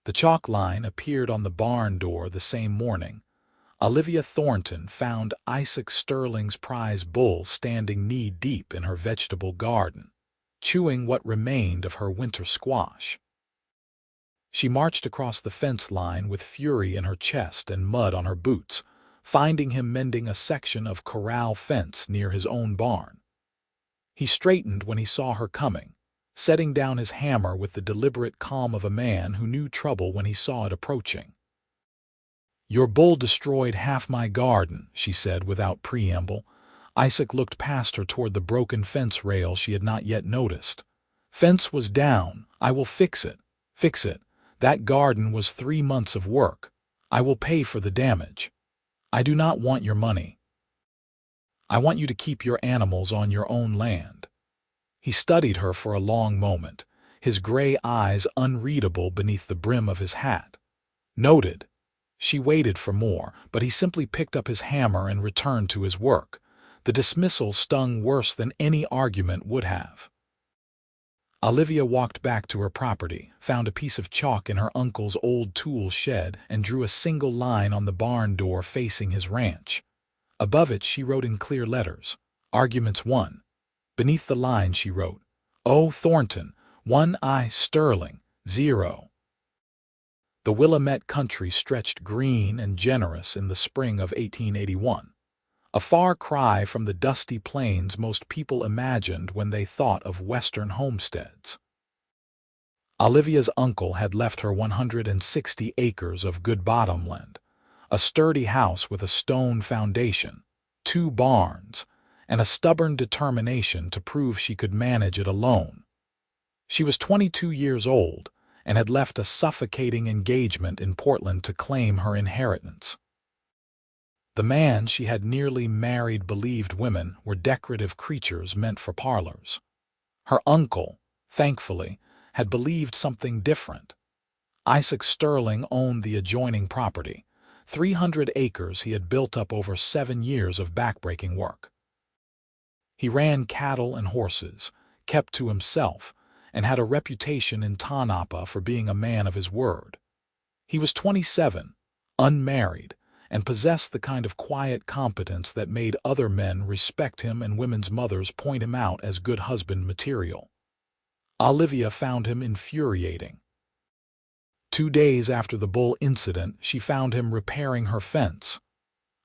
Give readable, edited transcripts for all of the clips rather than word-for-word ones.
The chalk line appeared on the barn door the same morning. Olivia Thornton found Isaac Sterling's prize bull standing knee-deep in her vegetable garden, chewing what remained of her winter squash. She marched across the fence line with fury in her chest and mud on her boots, finding him mending a section of corral fence near his own barn. He straightened when he saw her coming, setting down his hammer with the deliberate calm of a man who knew trouble when he saw it approaching. "Your bull destroyed half my garden," she said without preamble. Isaac looked past her toward the broken fence rail she had not yet noticed. "Fence was down. I will fix it. Fix it. That garden was 3 months of work. I will pay for the damage. I do not want your money. I want you to keep your animals on your own land." He studied her for a long moment, his gray eyes unreadable beneath the brim of his hat. Noted. She waited for more, but he simply picked up his hammer and returned to his work. The dismissal stung worse than any argument would have. Olivia walked back to her property, found a piece of chalk in her uncle's old tool shed, and drew a single line on the barn door facing his ranch. Above it she wrote in clear letters, "Arguments 1." Beneath the line she wrote, "O. Thornton, 1I. Sterling, 0." The Willamette country stretched green and generous in the spring of 1881, a far cry from the dusty plains most people imagined when they thought of western homesteads. Olivia's uncle had left her 160 acres of good bottomland, a sturdy house with a stone foundation, 2 barns, and a stubborn determination to prove she could manage it alone. She was 22 years old and had left a suffocating engagement in Portland to claim her inheritance. The man she had nearly married believed women were decorative creatures meant for parlors. Her uncle, thankfully, had believed something different. Isaac Sterling owned the adjoining property, 300 acres he had built up over 7 years of backbreaking work. He ran cattle and horses, kept to himself, and had a reputation in Tonopah for being a man of his word. He was 27, unmarried, and possessed the kind of quiet competence that made other men respect him and women's mothers point him out as good husband material. Olivia found him infuriating. 2 days after the bull incident, she found him repairing her fence.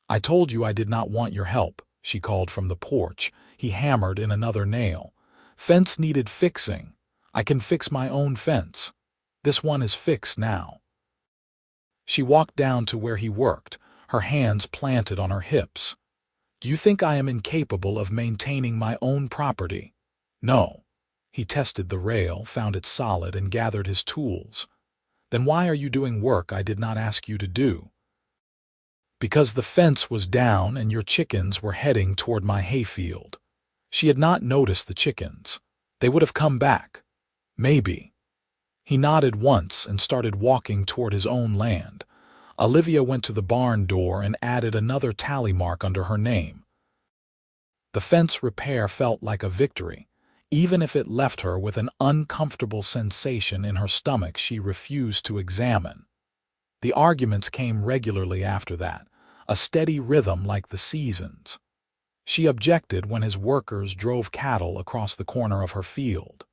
"I told you I did not want your help," she called from the porch. He hammered in another nail. "Fence needed fixing. I can fix my own fence. This one is fixed now." She walked down to where he worked, her hands planted on her hips. "Do you think I am incapable of maintaining my own property?" "No." He tested the rail, found it solid, and gathered his tools. "Then why are you doing work I did not ask you to do?" "Because the fence was down and your chickens were heading toward my hayfield." She had not noticed the chickens. They would have come back. Maybe. He nodded once and started walking toward his own land. Olivia went to the barn door and added another tally mark under her name. The fence repair felt like a victory. Even if it left her with an uncomfortable sensation in her stomach she refused to examine. The arguments came regularly after that, a steady rhythm like the seasons. She objected when his workers drove cattle across the corner of her field.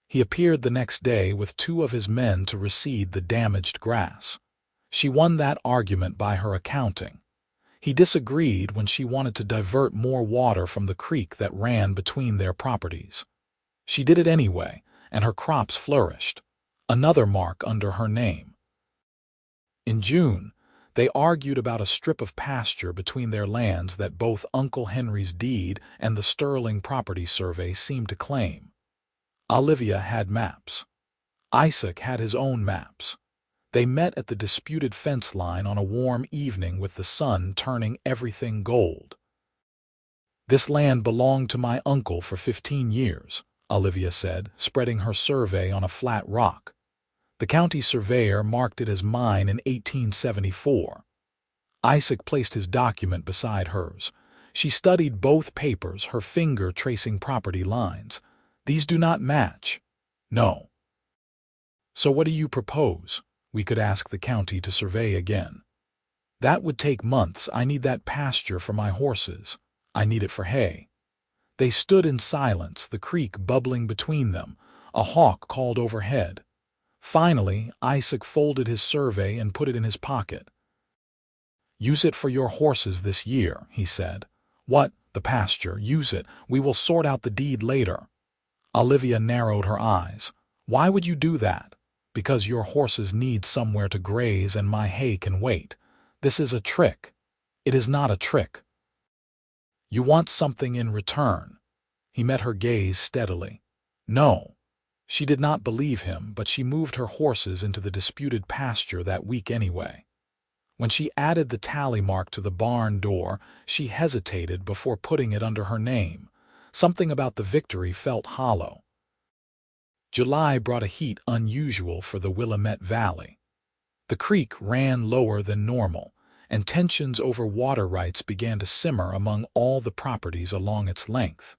He appeared the next day with 2 of his men to reseed the damaged grass. She won that argument by her accounting. He disagreed when she wanted to divert more water from the creek that ran between their properties. She did it anyway, and her crops flourished. Another mark under her name. In June, they argued about a strip of pasture between their lands that both Uncle Henry's deed and the Sterling property survey seemed to claim. Olivia had maps. Isaac had his own maps. They met at the disputed fence line on a warm evening with the sun turning everything gold. "This land belonged to my uncle for 15 years, Olivia said, spreading her survey on a flat rock. "The county surveyor marked it as mine in 1874. Isaac placed his document beside hers. She studied both papers, her finger tracing property lines. "These do not match." "No." So what do you propose? We could ask the county to survey again. That would take months. I need that pasture for my horses. I need it for hay. They stood in silence, the creek bubbling between them. A hawk called overhead. Finally, Isaac folded his survey and put it in his pocket. Use it for your horses this year, he said. What? The pasture. Use it. We will sort out the deed later. Olivia narrowed her eyes. Why would you do that? Because your horses need somewhere to graze and my hay can wait. This is a trick. It is not a trick. You want something in return. He met her gaze steadily. No. She did not believe him, but she moved her horses into the disputed pasture that week anyway. When she added the tally mark to the barn door, she hesitated before putting it under her name. Something about the victory felt hollow. July brought a heat unusual for the Willamette Valley. The creek ran lower than normal, and tensions over water rights began to simmer among all the properties along its length.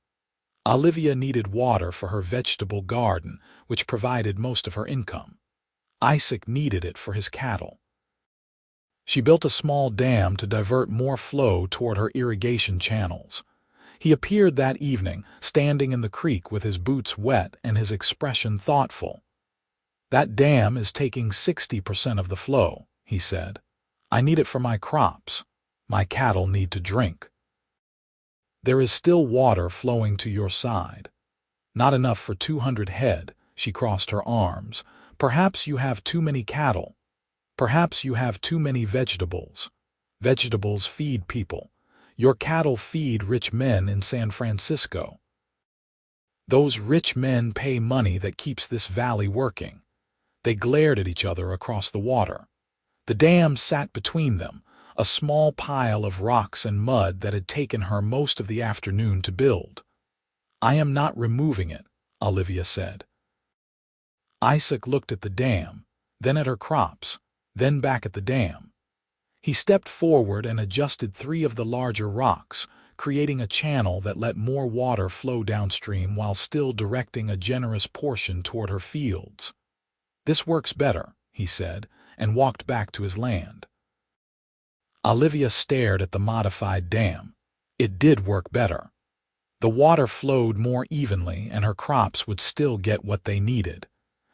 Olivia needed water for her vegetable garden, which provided most of her income. Isaac needed it for his cattle. She built a small dam to divert more flow toward her irrigation channels. He appeared that evening, standing in the creek with his boots wet and his expression thoughtful. That dam is taking 60% of the flow, he said. I need it for my crops. My cattle need to drink. There is still water flowing to your side. Not enough for 200 head, she crossed her arms. Perhaps you have too many cattle. Perhaps you have too many vegetables. Vegetables feed people. Your cattle feed rich men in San Francisco. Those rich men pay money that keeps this valley working. They glared at each other across the water. The dam sat between them, a small pile of rocks and mud that had taken her most of the afternoon to build. I am not removing it, Olivia said. Isaac looked at the dam, then at her crops, then back at the dam. He stepped forward and adjusted 3 of the larger rocks, creating a channel that let more water flow downstream while still directing a generous portion toward her fields. This works better, he said, and walked back to his land. Olivia stared at the modified dam. It did work better. The water flowed more evenly and her crops would still get what they needed.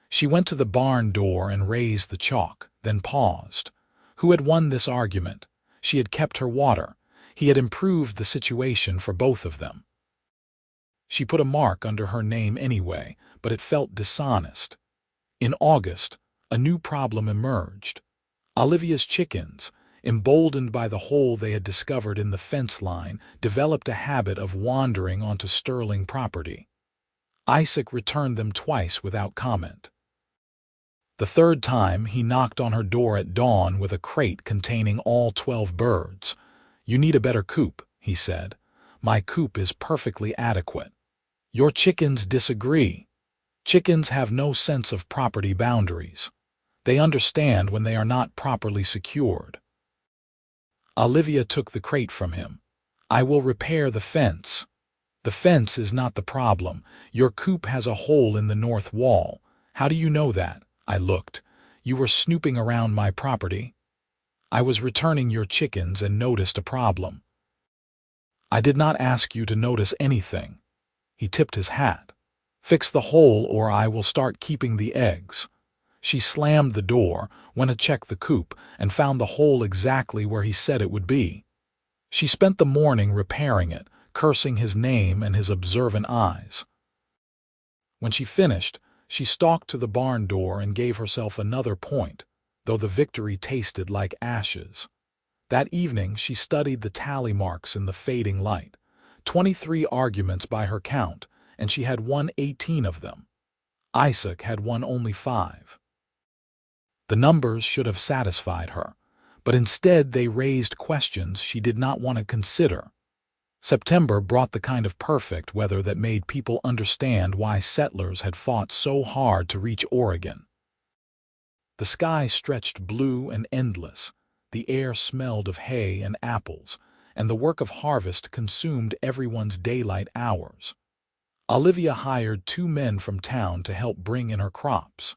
She went to the barn door and raised the chalk, then paused. Who had won this argument? She had kept her water. He had improved the situation for both of them. She put a mark under her name anyway, but it felt dishonest. In August, a new problem emerged. Olivia's chickens, emboldened by the hole they had discovered in the fence line, developed a habit of wandering onto Sterling property. Isaac returned them twice without comment. The third time, he knocked on her door at dawn with a crate containing all 12 birds. You need a better coop, he said. My coop is perfectly adequate. Your chickens disagree. Chickens have no sense of property boundaries. They understand when they are not properly secured. Olivia took the crate from him. I will repair the fence. The fence is not the problem. Your coop has a hole in the north wall. How do you know that? I looked. You were snooping around my property. I was returning your chickens and noticed a problem. I did not ask you to notice anything. He tipped his hat. Fix the hole or I will start keeping the eggs. She slammed the door, went to check the coop, and found the hole exactly where he said it would be. She spent the morning repairing it, cursing his name and his observant eyes. When she finished, she stalked to the barn door and gave herself another point, though the victory tasted like ashes. That evening she studied the tally marks in the fading light. 23 arguments by her count, and she had won 18 of them. Isaac had won only 5. The numbers should have satisfied her, but instead they raised questions she did not want to consider. September brought the kind of perfect weather that made people understand why settlers had fought so hard to reach Oregon. The sky stretched blue and endless, the air smelled of hay and apples, and the work of harvest consumed everyone's daylight hours. Olivia hired 2 men from town to help bring in her crops.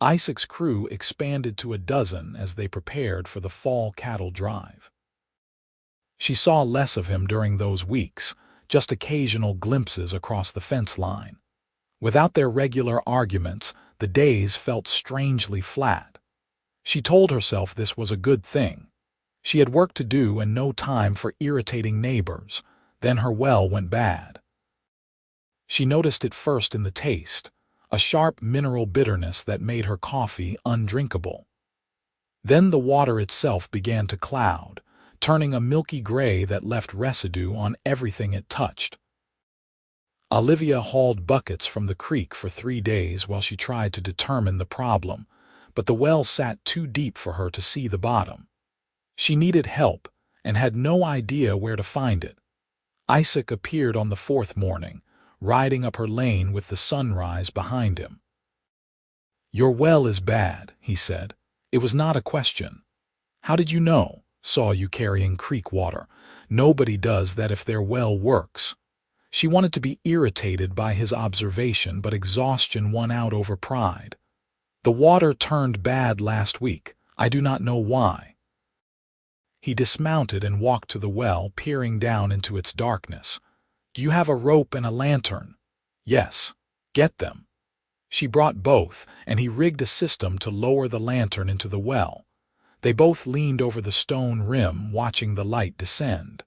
Isaac's crew expanded to a dozen as they prepared for the fall cattle drive. She saw less of him during those weeks, just occasional glimpses across the fence line. Without their regular arguments, the days felt strangely flat. She told herself this was a good thing. She had work to do and no time for irritating neighbors. Then her well went bad. She noticed it first in the taste, a sharp mineral bitterness that made her coffee undrinkable. Then the water itself began to cloud, turning a milky gray that left residue on everything it touched. Olivia hauled buckets from the creek for 3 days while she tried to determine the problem, but the well sat too deep for her to see the bottom. She needed help and had no idea where to find it. Isaac appeared on the 4th morning, riding up her lane with the sunrise behind him. "Your well is bad," he said. "It was not a question." "How did you know?" "Saw you carrying creek water. Nobody does that if their well works." She wanted to be irritated by his observation, but exhaustion won out over pride. "The water turned bad last week. I do not know why." He dismounted and walked to the well, peering down into its darkness. "Do you have a rope and a lantern?" "Yes." "Get them." She brought both, and he rigged a system to lower the lantern into the well. They both leaned over the stone rim, watching the light descend.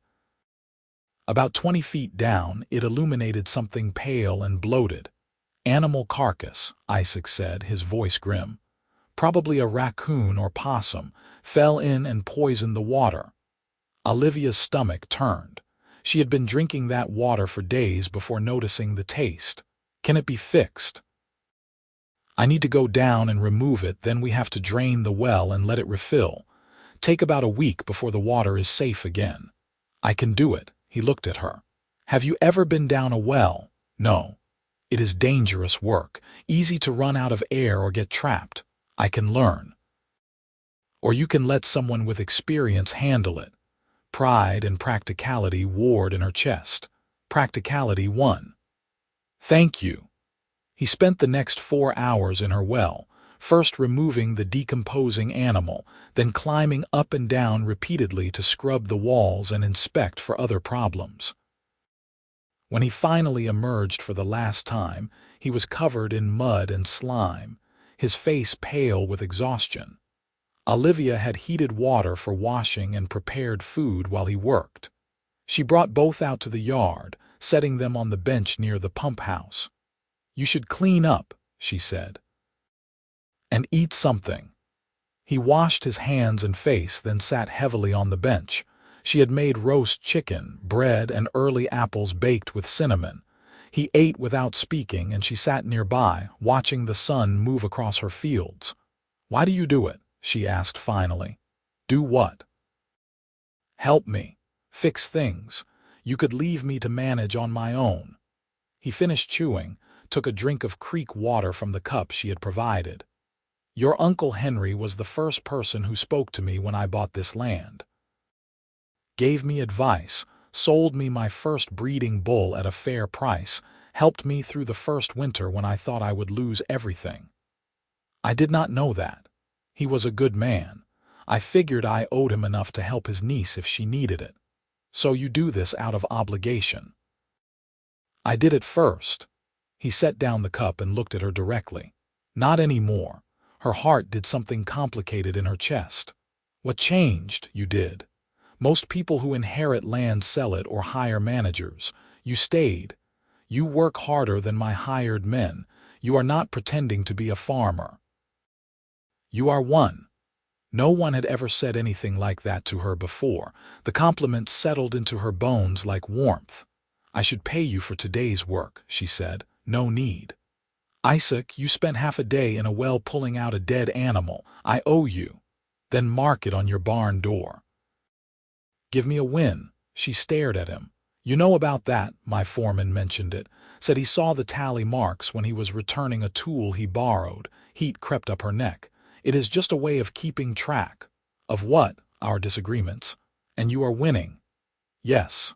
About 20 feet down, it illuminated something pale and bloated. "Animal carcass," Isaac said, his voice grim. "Probably a raccoon or possum, fell in and poisoned the water." Olivia's stomach turned. She had been drinking that water for days before noticing the taste. "Can it be fixed?" "I need to go down and remove it, then we have to drain the well and let it refill. Take about a week before the water is safe again." "I can do it." He looked at her. "Have you ever been down a well?" "No." "It is dangerous work, easy to run out of air or get trapped." "I can learn." "Or you can let someone with experience handle it." Pride and practicality warred in her chest. Practicality won. "Thank you." He spent the next 4 hours in her well, first removing the decomposing animal, then climbing up and down repeatedly to scrub the walls and inspect for other problems. When he finally emerged for the last time, he was covered in mud and slime, his face pale with exhaustion. Olivia had heated water for washing and prepared food while he worked. She brought both out to the yard, setting them on the bench near the pump house. "You should clean up," she said. "And eat something." He washed his hands and face, then sat heavily on the bench. She had made roast chicken, bread, and early apples baked with cinnamon. He ate without speaking, and she sat nearby, watching the sun move across her fields. "Why do you do it?" she asked finally. "Do what?" "Help me. Fix things. You could leave me to manage on my own." He finished chewing, took a drink of creek water from the cup she had provided. "Your Uncle Henry was the first person who spoke to me when I bought this land. Gave me advice, sold me my first breeding bull at a fair price, helped me through the first winter when I thought I would lose everything. I did not know that. He was a good man. I figured I owed him enough to help his niece if she needed it. So you do this out of obligation." "I did it first." He set down the cup and looked at her directly. "Not anymore." Her heart did something complicated in her chest. "What changed? You did. Most people who inherit land sell it or hire managers. You stayed. You work harder than my hired men. You are not pretending to be a farmer. You are one." No one had ever said anything like that to her before. The compliment settled into her bones like warmth. "I should pay you for today's work," she said. "No need." "Isaac, you spent half a day in a well pulling out a dead animal. I owe you." "Then mark it on your barn door." "Give me a win." She stared at him. "You know about that," my foreman mentioned it. Said he saw the tally marks when he was returning a tool he borrowed. Heat crept up her neck. "It is just a way of keeping track." "Of what?" "Our disagreements." "And you are winning." "Yes."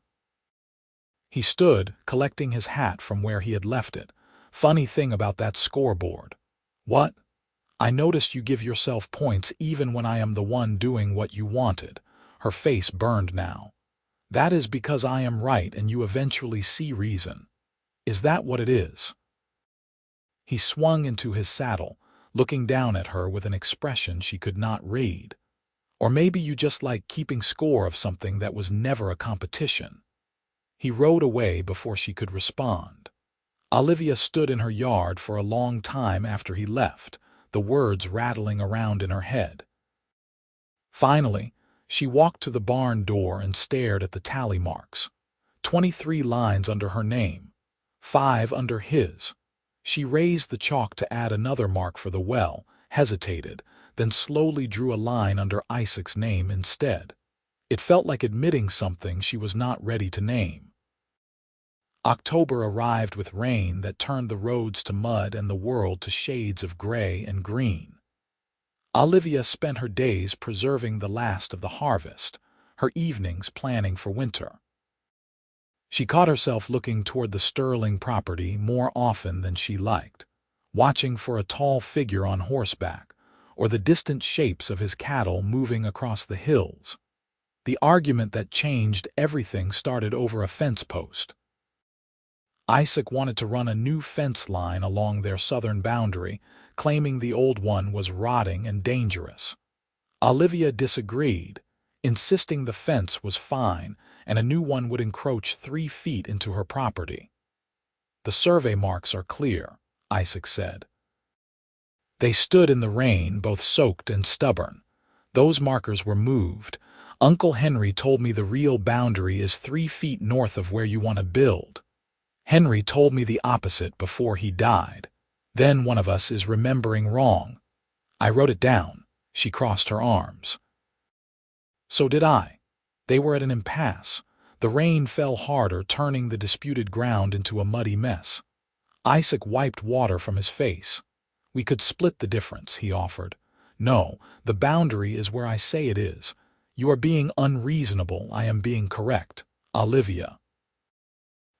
He stood, collecting his hat from where he had left it. "Funny thing about that scoreboard." "What?" I noticed you give yourself points even when I am the one doing what you wanted. Her face burned now. That is because I am right and you eventually see reason. Is that what it is? He swung into his saddle, looking down at her with an expression she could not read. Or maybe you just like keeping score of something that was never a competition. He rode away before she could respond. Olivia stood in her yard for a long time after he left, the words rattling around in her head. Finally, she walked to the barn door and stared at the tally marks. 23 lines under her name, 5 under his. She raised the chalk to add another mark for the well, hesitated, then slowly drew a line under Isaac's name instead. It felt like admitting something she was not ready to name. October arrived with rain that turned the roads to mud and the world to shades of gray and green. Olivia spent her days preserving the last of the harvest, her evenings planning for winter. She caught herself looking toward the Sterling property more often than she liked, watching for a tall figure on horseback, or the distant shapes of his cattle moving across the hills. The argument that changed everything started over a fence post. Isaac wanted to run a new fence line along their southern boundary, claiming the old one was rotting and dangerous. Olivia disagreed, insisting the fence was fine and a new one would encroach 3 feet into her property. The survey marks are clear, Isaac said. They stood in the rain, both soaked and stubborn. Those markers were moved. Uncle Henry told me the real boundary is 3 feet north of where you want to build. Henry told me the opposite before he died. Then one of us is remembering wrong. I wrote it down. She crossed her arms. So did I. They were at an impasse. The rain fell harder, turning the disputed ground into a muddy mess. Isaac wiped water from his face. We could split the difference, he offered. No, the boundary is where I say it is. You are being unreasonable, I am being correct. Olivia.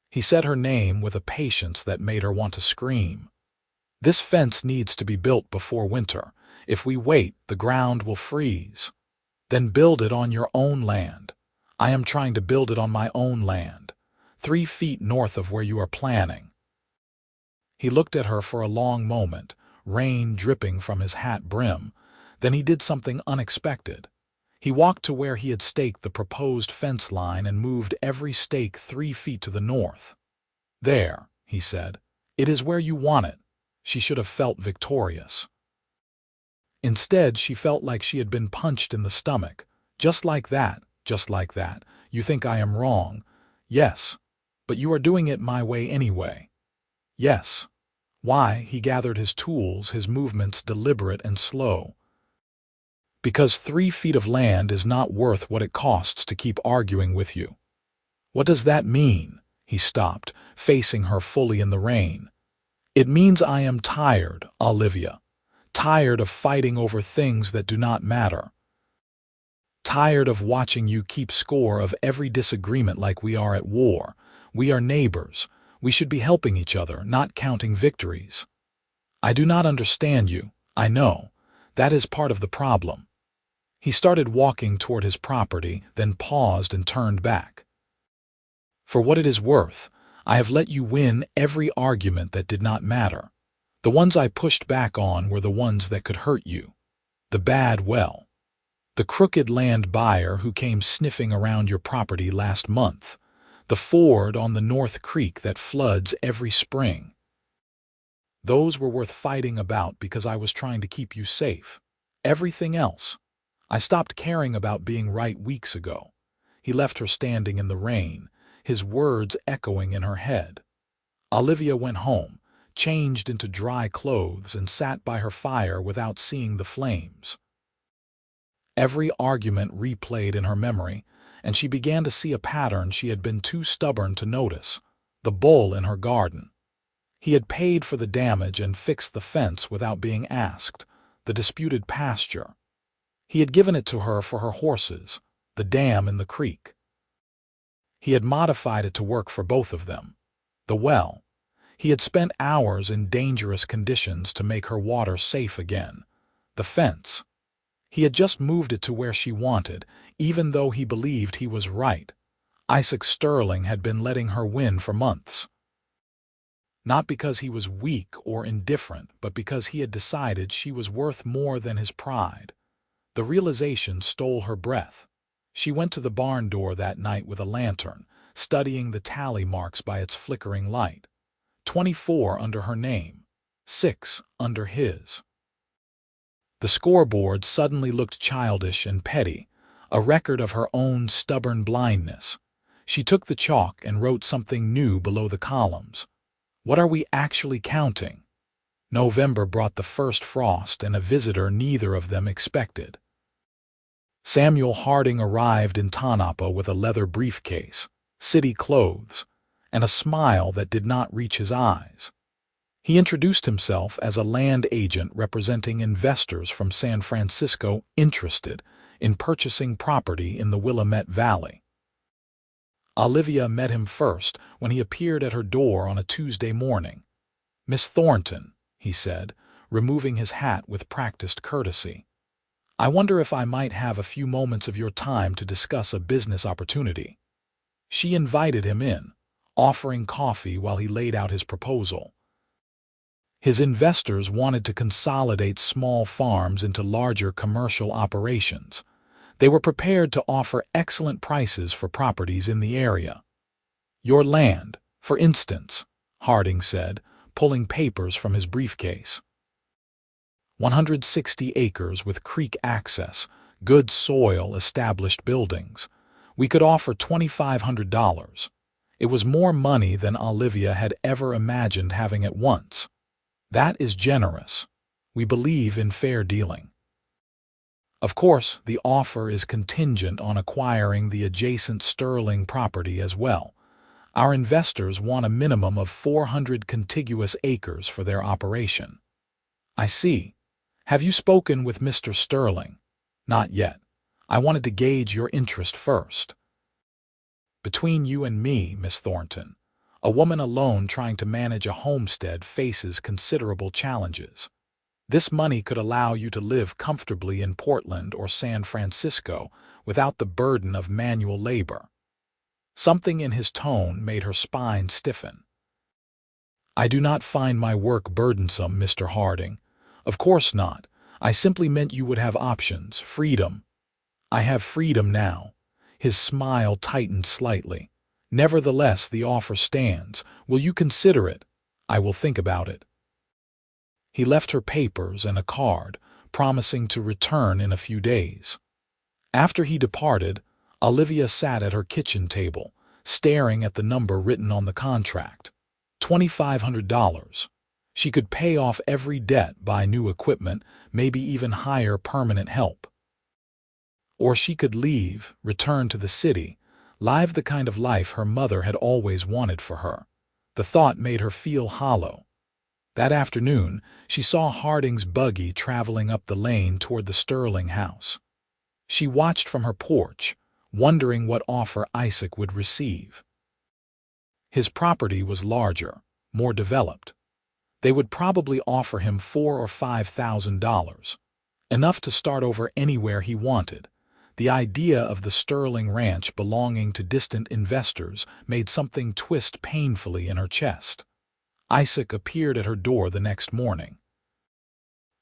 He said her name with a patience that made her want to scream. This fence needs to be built before winter. If we wait, the ground will freeze. Then build it on your own land. I am trying to build it on my own land, 3 feet north of where you are planning. He looked at her for a long moment, rain dripping from his hat brim. Then he did something unexpected. He walked to where he had staked the proposed fence line and moved every stake 3 feet to the north. There, he said. It is where you want it. She should have felt victorious. Instead, she felt like she had been punched in the stomach. Just like that, just like that. You think I am wrong? Yes. But you are doing it my way anyway. Yes. Why? He gathered his tools, his movements deliberate and slow. Because 3 feet of land is not worth what it costs to keep arguing with you. What does that mean? He stopped, facing her fully in the rain. It means I am tired, Olivia. Tired of fighting over things that do not matter. Tired of watching you keep score of every disagreement like we are at war. We are neighbors. We should be helping each other, not counting victories. I do not understand you, I know. That is part of the problem. He started walking toward his property, then paused and turned back. For what it is worth, I have let you win every argument that did not matter. The ones I pushed back on were the ones that could hurt you. The bad well. The crooked land buyer who came sniffing around your property last month. The ford on the North Creek that floods every spring. Those were worth fighting about because I was trying to keep you safe. Everything else. I stopped caring about being right weeks ago. He left her standing in the rain, his words echoing in her head. Olivia went home, changed into dry clothes, and sat by her fire without seeing the flames. Every argument replayed in her memory, and she began to see a pattern she had been too stubborn to notice: the bull in her garden. He had paid for the damage and fixed the fence without being asked, the disputed pasture. He had given it to her for her horses, the dam in the creek. He had modified it to work for both of them. The well. He had spent hours in dangerous conditions to make her water safe again, The fence. He had just moved it to where she wanted, even though he believed he was right. Isaac Sterling had been letting her win for months. Not because he was weak or indifferent, but because he had decided she was worth more than his pride. The realization stole her breath. She went to the barn door that night with a lantern, studying the tally marks by its flickering light. 24 under her name, 6 under his. The scoreboard suddenly looked childish and petty, a record of her own stubborn blindness. She took the chalk and wrote something new below the columns. What are we actually counting? November brought the first frost and a visitor neither of them expected. Samuel Harding arrived in Tonopah with a leather briefcase, city clothes, and a smile that did not reach his eyes. He introduced himself as a land agent representing investors from San Francisco interested in purchasing property in the Willamette Valley. Olivia met him first when he appeared at her door on a Tuesday morning. "Miss Thornton," he said, removing his hat with practiced courtesy. "I wonder if I might have a few moments of your time to discuss a business opportunity." She invited him in, offering coffee while he laid out his proposal. His investors wanted to consolidate small farms into larger commercial operations. They were prepared to offer excellent prices for properties in the area. "Your land, for instance," Harding said, pulling papers from his briefcase. 160 acres with creek access, good soil, established buildings. We could offer $2,500. It was more money than Olivia had ever imagined having at once. "That is generous. We believe in fair dealing. Of course, the offer is contingent on acquiring the adjacent Sterling property as well. Our investors want a minimum of 400 contiguous acres for their operation." "I see. Have you spoken with Mr. Sterling?" "Not yet. I wanted to gauge your interest first." "Between you and me, Miss Thornton, a woman alone trying to manage a homestead faces considerable challenges. This money could allow you to live comfortably in Portland or San Francisco without the burden of manual labor." Something in his tone made her spine stiffen. "I do not find my work burdensome, Mr. Harding. Of course not. I simply meant you would have options, freedom." "I have freedom now." His smile tightened slightly. "Nevertheless, the offer stands. Will you consider it?" "I will think about it." He left her papers and a card, promising to return in a few days. After he departed, Olivia sat at her kitchen table, staring at the number written on the contract. $2,500. She could pay off every debt, buy new equipment, maybe even hire permanent help. Or she could leave, return to the city, live the kind of life her mother had always wanted for her. The thought made her feel hollow. That afternoon, she saw Harding's buggy traveling up the lane toward the Sterling house. She watched from her porch, wondering what offer Isaac would receive. His property was larger, more developed. They would probably offer him $4,000 or $5,000, enough to start over anywhere he wanted. The idea of the Sterling ranch belonging to distant investors made something twist painfully in her chest. Isaac appeared at her door the next morning.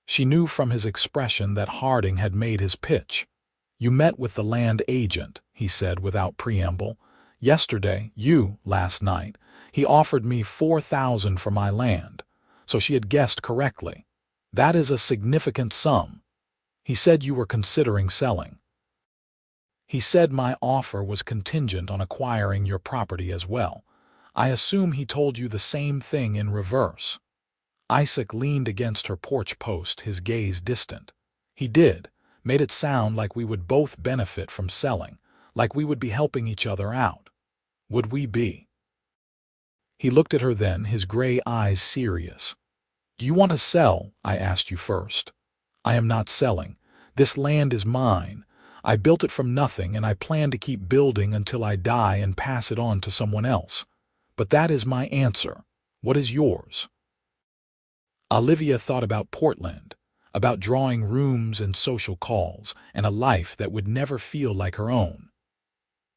She knew from his expression that Harding had made his pitch. "You met with the land agent," he said without preamble. "Yesterday, last night, he offered me $4,000 for my land." So she had guessed correctly. "That is a significant sum." "He said you were considering selling." "He said my offer was contingent on acquiring your property as well. I assume he told you the same thing in reverse." Isaac leaned against her porch post, his gaze distant. "He did. Made it sound like we would both benefit from selling, like we would be helping each other out." "Would we be?" He looked at her then, his gray eyes serious. "Do you want to sell? I asked you first." "I am not selling. This land is mine. I built it from nothing, and I plan to keep building until I die and pass it on to someone else. But that is my answer. What is yours?" Olivia thought about Portland, about drawing rooms and social calls, and a life that would never feel like her own.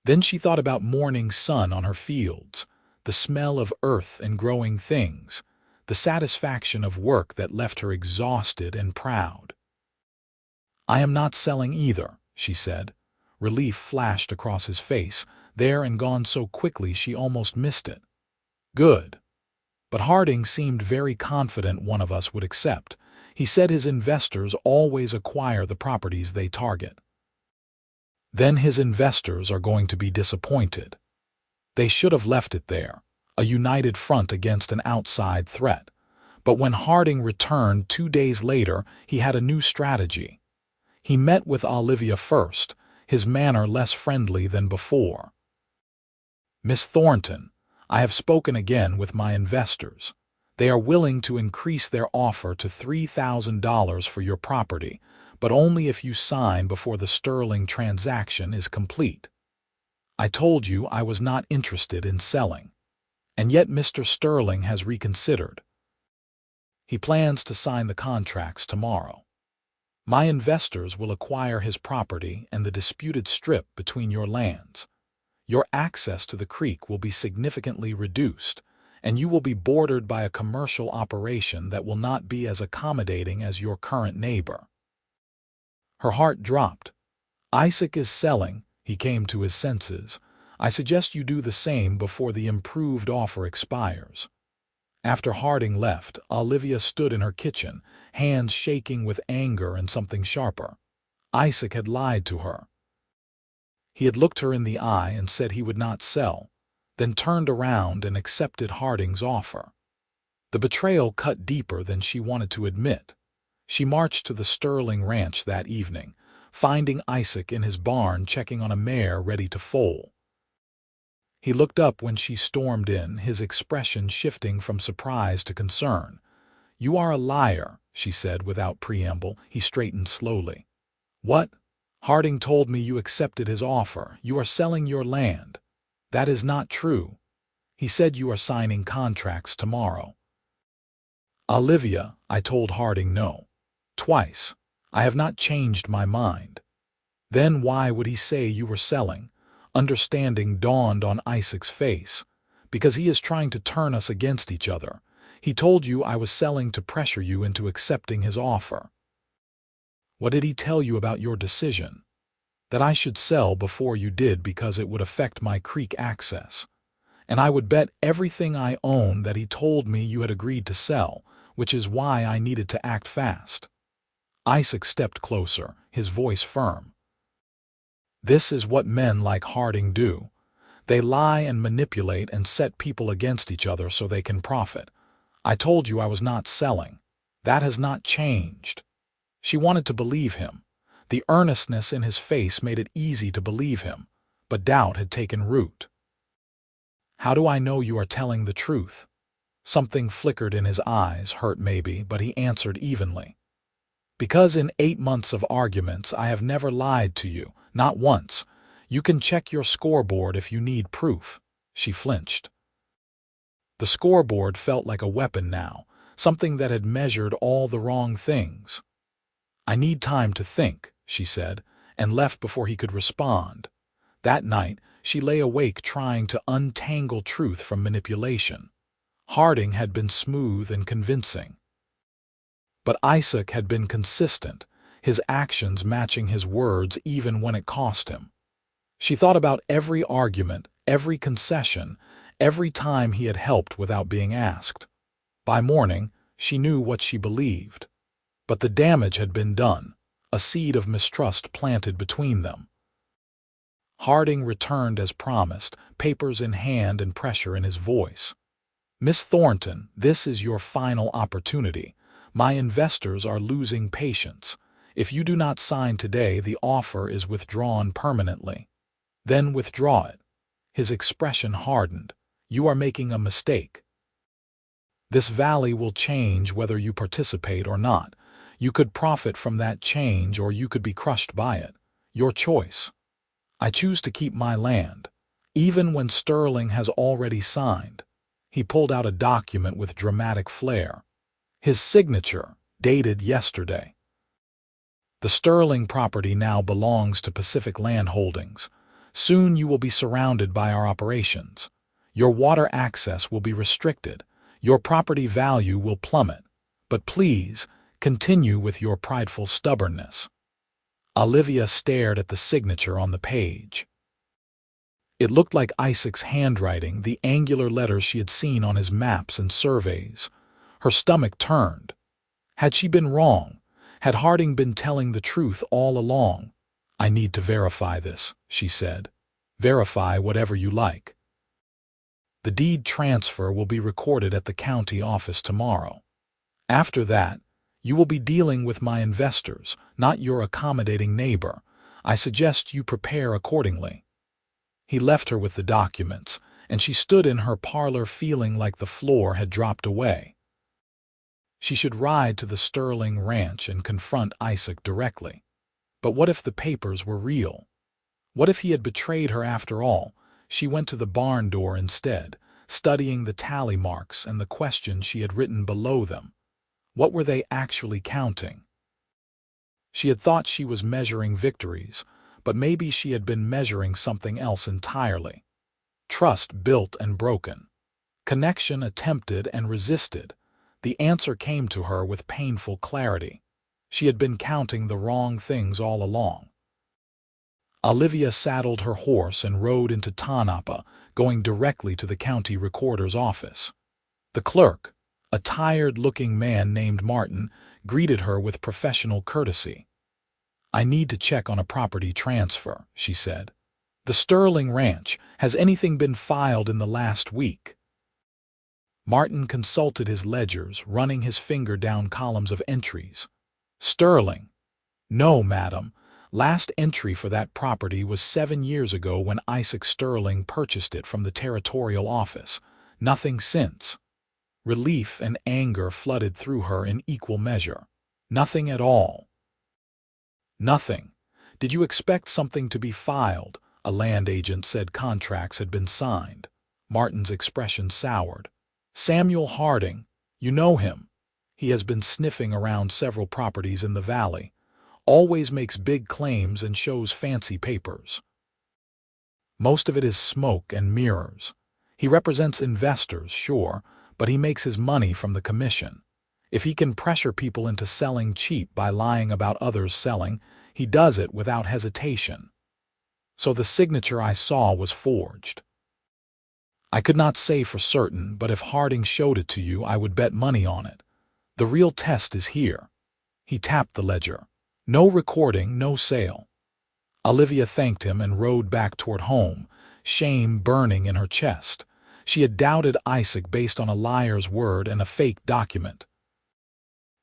Then she thought about morning sun on her fields, the smell of earth and growing things, the satisfaction of work that left her exhausted and proud. "I am not selling either," she said. Relief flashed across his face, there and gone so quickly she almost missed it. "Good." But Harding seemed very confident one of us would accept. He said his investors always acquire the properties they target. Then his investors are going to be disappointed. They should have left it there, a united front against an outside threat. But when Harding returned 2 days later, he had a new strategy. He met with Olivia first, his manner less friendly than before. "Miss Thornton, I have spoken again with my investors. They are willing to increase their offer to $3,000 for your property, but only if you sign before the Sterling transaction is complete. I told you I was not interested in selling. And yet Mr. Sterling has reconsidered. He plans to sign the contracts tomorrow. My investors will acquire his property and the disputed strip between your lands. Your access to the creek will be significantly reduced, and you will be bordered by a commercial operation that will not be as accommodating as your current neighbor." Her heart dropped. "Isaac is selling," he came to his senses. "I suggest you do the same before the improved offer expires." After Harding left, Olivia stood in her kitchen, hands shaking with anger and something sharper. Isaac had lied to her. He had looked her in the eye and said he would not sell, then turned around and accepted Harding's offer. The betrayal cut deeper than she wanted to admit. She marched to the Sterling ranch that evening, finding Isaac in his barn checking on a mare ready to foal. He looked up when she stormed in, his expression shifting from surprise to concern. "You are a liar," she said without preamble. He straightened slowly. "What? Harding told me you accepted his offer. You are selling your land." "That is not true. He said you are signing contracts tomorrow." "Olivia, I told Harding no. Twice. I have not changed my mind." "Then why would he say you were selling?" Understanding dawned on Isaac's face. "Because he is trying to turn us against each other. He told you I was selling to pressure you into accepting his offer." "What did he tell you about your decision?" "That I should sell before you did because it would affect my creek access. And I would bet everything I own that he told me you had agreed to sell, which is why I needed to act fast." Isaac stepped closer, his voice firm. "This is what men like Harding do. They lie and manipulate and set people against each other so they can profit. I told you I was not selling. That has not changed." She wanted to believe him. The earnestness in his face made it easy to believe him, but doubt had taken root. "How do I know you are telling the truth?" Something flickered in his eyes, hurt maybe, but he answered evenly. "Because in 8 months of arguments I have never lied to you, not once. You can check your scoreboard if you need proof." She flinched. The scoreboard felt like a weapon now, something that had measured all the wrong things. "I need time to think," she said, and left before he could respond. That night, she lay awake trying to untangle truth from manipulation. Harding had been smooth and convincing. But Isaac had been consistent, his actions matching his words even when it cost him. She thought about every argument, every concession, every time he had helped without being asked. By morning, she knew what she believed. But the damage had been done, a seed of mistrust planted between them. Harding returned as promised, papers in hand and pressure in his voice. "Miss Thornton, this is your final opportunity. My investors are losing patience. If you do not sign today, the offer is withdrawn permanently." "Then withdraw it." His expression hardened. "You are making a mistake. This valley will change whether you participate or not. You could profit from that change or you could be crushed by it. Your choice. I choose to keep my land, even when Sterling has already signed." He pulled out a document with dramatic flair. His signature, dated yesterday. The Sterling property now belongs to Pacific Land Holdings. Soon you will be surrounded by our operations. Your water access will be restricted. Your property value will plummet. But please, continue with your prideful stubbornness." Olivia stared at the signature on the page. It looked like Isaac's handwriting, the angular letters she had seen on his maps and surveys. Her stomach turned. Had she been wrong? Had Harding been telling the truth all along? "I need to verify this," she said. "Verify whatever you like. The deed transfer will be recorded at the county office tomorrow. After that, you will be dealing with my investors, not your accommodating neighbor. I suggest you prepare accordingly." He left her with the documents, and she stood in her parlor feeling like the floor had dropped away. She should ride to the Sterling ranch and confront Isaac directly. But what if the papers were real? What if he had betrayed her after all? She went to the barn door instead, studying the tally marks and the questions she had written below them. What were they actually counting? She had thought she was measuring victories, but maybe she had been measuring something else entirely. Trust built and broken. Connection attempted and resisted. The answer came to her with painful clarity. She had been counting the wrong things all along. Olivia saddled her horse and rode into Tonopah, going directly to the county recorder's office. The clerk, a tired-looking man named Martin, greeted her with professional courtesy. "I need to check on a property transfer," she said. "The Sterling Ranch. Has anything been filed in the last week?" Martin consulted his ledgers, running his finger down columns of entries. "Sterling? No, madam. Last entry for that property was 7 years ago when Isaac Sterling purchased it from the territorial office. Nothing since." Relief and anger flooded through her in equal measure. Nothing at all. Nothing. Did you expect something to be filed? A land agent said contracts had been signed. Martin's expression soured. "Samuel Harding. You know him. He has been sniffing around several properties in the valley. Always makes big claims and shows fancy papers. Most of it is smoke and mirrors. He represents investors, sure, but he makes his money from the commission. If he can pressure people into selling cheap by lying about others selling, he does it without hesitation. So the signature I saw was forged. I could not say for certain, but if Harding showed it to you, I would bet money on it. The real test is here." He tapped the ledger. "No recording, no sale." Olivia thanked him and rode back toward home, shame burning in her chest. She had doubted Isaac based on a liar's word and a fake document.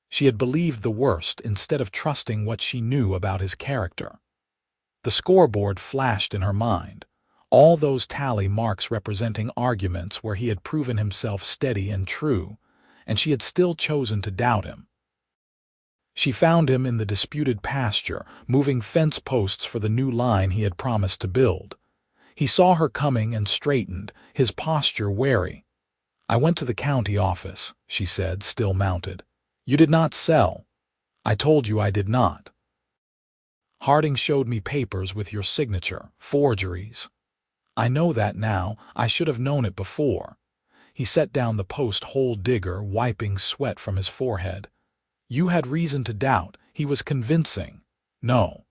She had believed the worst instead of trusting what she knew about his character. The scoreboard flashed in her mind. All those tally marks representing arguments where he had proven himself steady and true, and she had still chosen to doubt him. She found him in the disputed pasture, moving fence posts for the new line he had promised to build. He saw her coming and straightened, his posture wary. "I went to the county office," she said, still mounted. "You did not sell." "I told you I did not." "Harding showed me papers with your signature, forgeries." "I know that now. I should have known it before." He set down the post-hole digger, wiping sweat from his forehead. "You had reason to doubt. He was convincing." "No.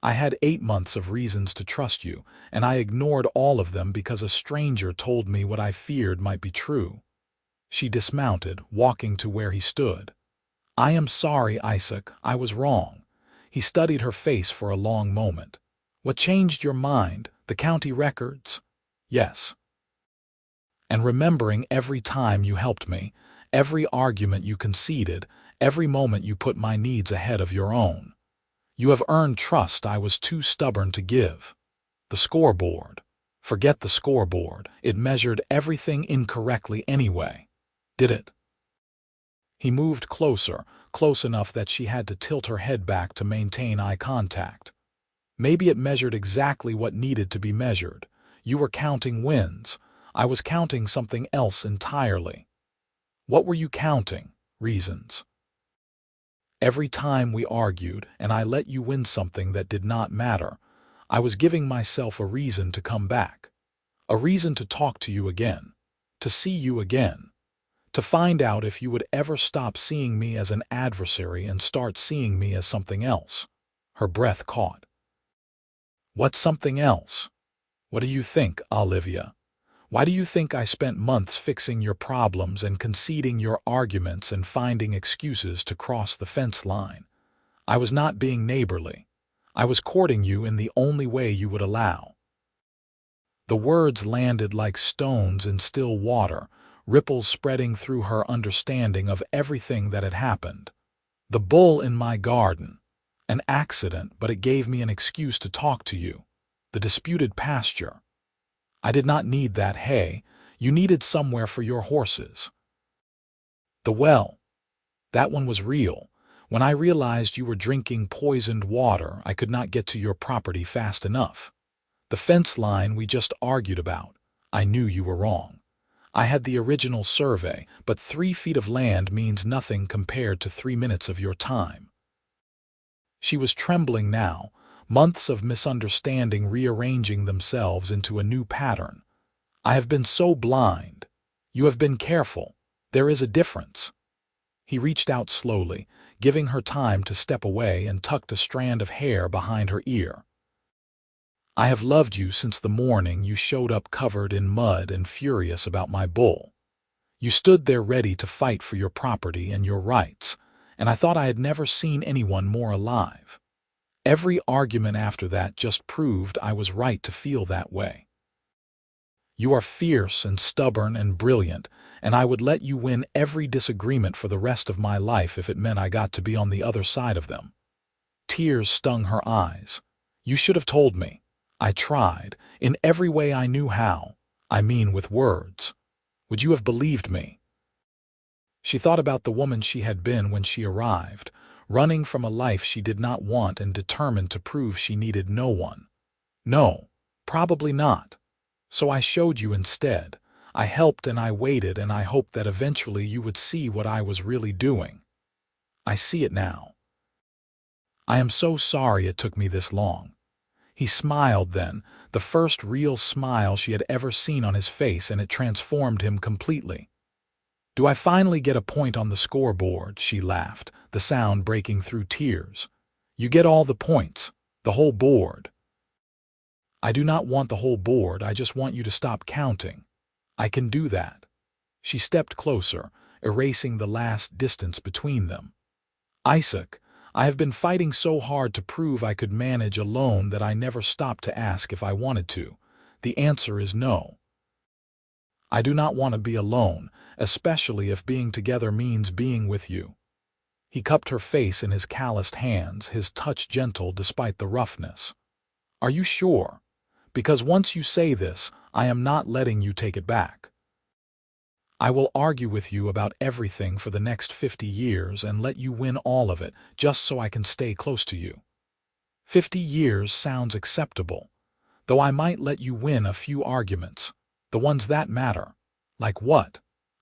I had 8 months of reasons to trust you, and I ignored all of them because a stranger told me what I feared might be true." She dismounted, walking to where he stood. "I am sorry, Isaac. I was wrong." He studied her face for a long moment. "What changed your mind? The county records?" "Yes. And remembering every time you helped me, every argument you conceded, every moment you put my needs ahead of your own. You have earned trust I was too stubborn to give." The scoreboard. Forget the scoreboard. It measured everything incorrectly anyway. Did it? He moved closer, close enough that she had to tilt her head back to maintain eye contact. "Maybe it measured exactly what needed to be measured. You were counting wins. I was counting something else entirely." "What were you counting?" "Reasons." Every time we argued and I let you win something that did not matter, I was giving myself a reason to come back, a reason to talk to you again, to see you again, to find out if you would ever stop seeing me as an adversary and start seeing me as something else. Her breath caught. What's something else? What do you think, Olivia? Why do you think I spent months fixing your problems and conceding your arguments and finding excuses to cross the fence line? I was not being neighborly. I was courting you in the only way you would allow. The words landed like stones in still water, ripples spreading through her understanding of everything that had happened. The bull in my garden. An accident, but it gave me an excuse to talk to you. The disputed pasture. I did not need that hay. You needed somewhere for your horses. The well. That one was real. When I realized you were drinking poisoned water, I could not get to your property fast enough. The fence line we just argued about. I knew you were wrong. I had the original survey, but 3 feet of land means nothing compared to 3 minutes of your time. She was trembling now, months of misunderstanding rearranging themselves into a new pattern. I have been so blind. You have been careful. There is a difference. He reached out slowly, giving her time to step away and tucked a strand of hair behind her ear. I have loved you since the morning you showed up covered in mud and furious about my bull. You stood there ready to fight for your property and your rights, and I thought I had never seen anyone more alive. Every argument after that just proved I was right to feel that way. You are fierce and stubborn and brilliant, and I would let you win every disagreement for the rest of my life if it meant I got to be on the other side of them. Tears stung her eyes. You should have told me. I tried, in every way I knew how. I mean with words. Would you have believed me? She thought about the woman she had been when she arrived, running from a life she did not want and determined to prove she needed no one. No, probably not. So I showed you instead. I helped and I waited and I hoped that eventually you would see what I was really doing. I see it now. I am so sorry it took me this long. He smiled then, the first real smile she had ever seen on his face, and it transformed him completely. Do I finally get a point on the scoreboard? She laughed, the sound breaking through tears. You get all the points, the whole board. I do not want the whole board, I just want you to stop counting. I can do that. She stepped closer, erasing the last distance between them. Isaac, I have been fighting so hard to prove I could manage alone that I never stopped to ask if I wanted to. The answer is no. I do not want to be alone, especially if being together means being with you. He cupped her face in his calloused hands, his touch gentle despite the roughness. Are you sure? Because once you say this, I am not letting you take it back. I will argue with you about everything for the next 50 years and let you win all of it, just so I can stay close to you. 50 years sounds acceptable, though I might let you win a few arguments, the ones that matter. Like what?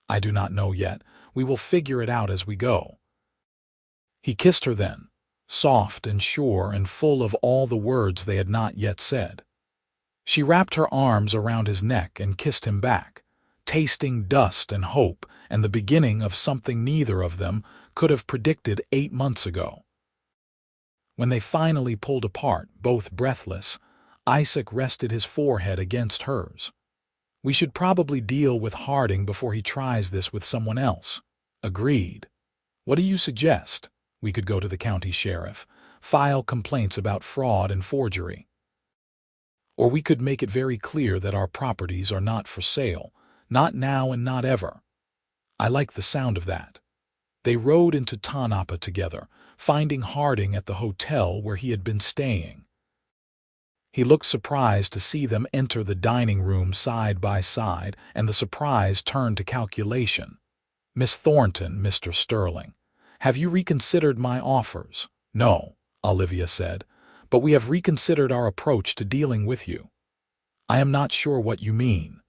I do not know yet. We will figure it out as we go. He kissed her then, soft and sure and full of all the words they had not yet said. She wrapped her arms around his neck and kissed him back, tasting dust and hope and the beginning of something neither of them could have predicted 8 months ago. When they finally pulled apart, both breathless, Isaac rested his forehead against hers. We should probably deal with Harding before he tries this with someone else. Agreed. What do you suggest? We could go to the county sheriff, file complaints about fraud and forgery. Or we could make it very clear that our properties are not for sale, not now and not ever. I like the sound of that. They rode into Tonopah together, finding Harding at the hotel where he had been staying. He looked surprised to see them enter the dining room side by side, and the surprise turned to calculation. Miss Thornton, Mr. Sterling, have you reconsidered my offers? No, Olivia said, but we have reconsidered our approach to dealing with you. I am not sure what you mean.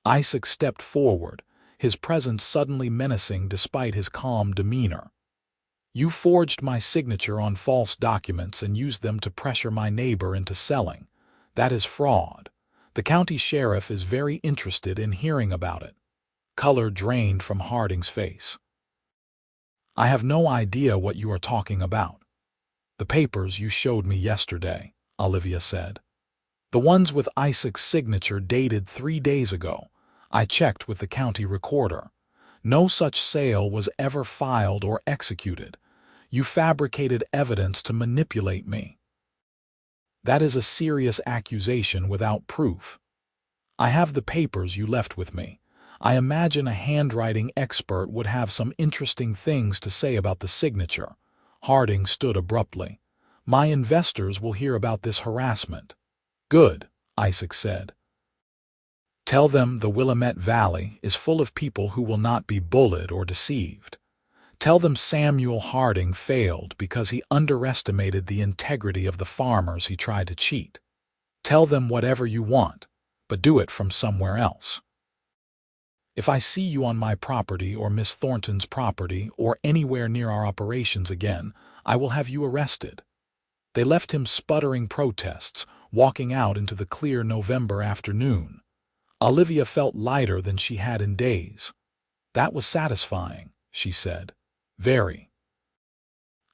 Isaac stepped forward, his presence suddenly menacing despite his calm demeanor. You forged my signature on false documents and used them to pressure my neighbor into selling. That is fraud. The county sheriff is very interested in hearing about it." Color drained from Harding's face. "I have no idea what you are talking about." "The papers you showed me yesterday," Olivia said. "The ones with Isaac's signature dated 3 days ago. I checked with the county recorder. No such sale was ever filed or executed. You fabricated evidence to manipulate me." "That is a serious accusation without proof." "I have the papers you left with me. I imagine a handwriting expert would have some interesting things to say about the signature." Harding stood abruptly. "My investors will hear about this harassment." "Good," Isaac said. "Tell them the Willamette Valley is full of people who will not be bullied or deceived. Tell them Samuel Harding failed because he underestimated the integrity of the farmers he tried to cheat. Tell them whatever you want, but do it from somewhere else. If I see you on my property or Miss Thornton's property or anywhere near our operations again, I will have you arrested." They left him sputtering protests, walking out into the clear November afternoon. Olivia felt lighter than she had in days. "That was satisfying," she said. "Very."